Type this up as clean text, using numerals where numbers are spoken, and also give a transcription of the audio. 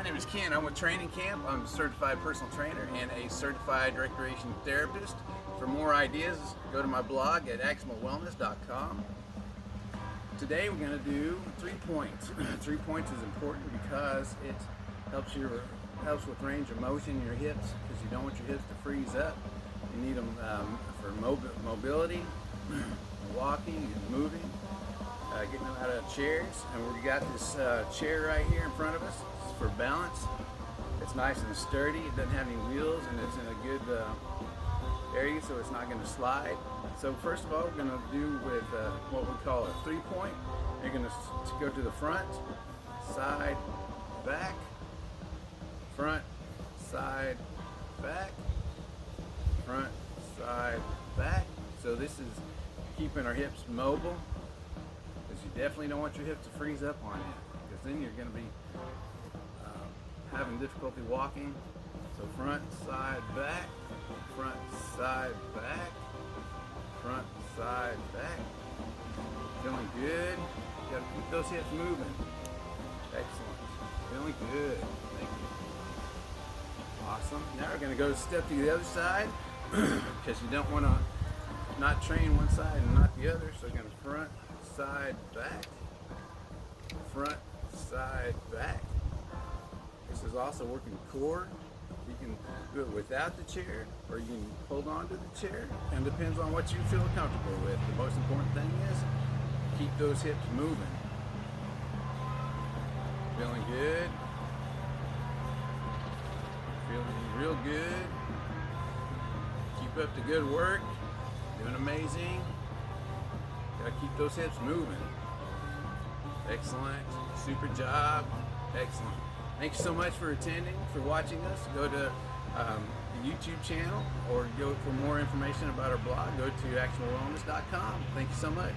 My name is Ken. I'm with Training Kamp. I'm a certified personal trainer and a certified recreation therapist. For more ideas, go to my blog at actionalwellness.com. Today we're going to do 3 points. 3 points is important because it helps with range of motion in your hips, because you don't want your hips to freeze up. You need them for mobility, walking and moving, getting them out of chairs. And we've got this chair right here in front of us. It's for balance. It's nice and sturdy. It doesn't have any wheels, and it's in a good area, so it's not going to slide. So first of all, we're going to do with what we call a 3-point. You're going to go to the front, side, back, front, side, back, front, side, back. So this is keeping our hips mobile, because you definitely don't want your hips to freeze up on you, because then you're going to be having difficulty walking. So front, side, back, front, side, back, front, side, back. Feeling good? You gotta keep those hips moving. Excellent. Feeling good. Thank you. Awesome. Now we're gonna go a step to the other side, because you don't want to not train one side and not the other. So we're gonna front, side, back, front, side, back. This is also working core. You can do it without the chair, or you can hold on to the chair, and depends on what you feel comfortable with. The most important thing is keep those hips moving. Feeling good? Feeling real good? Keep up the good work. Doing amazing. Gotta keep those hips moving. Excellent. Super job. Excellent. Thanks so much for attending, for watching us. Go to the YouTube channel, or go for more information about our blog, go to actionalwellness.com. Thank you so much.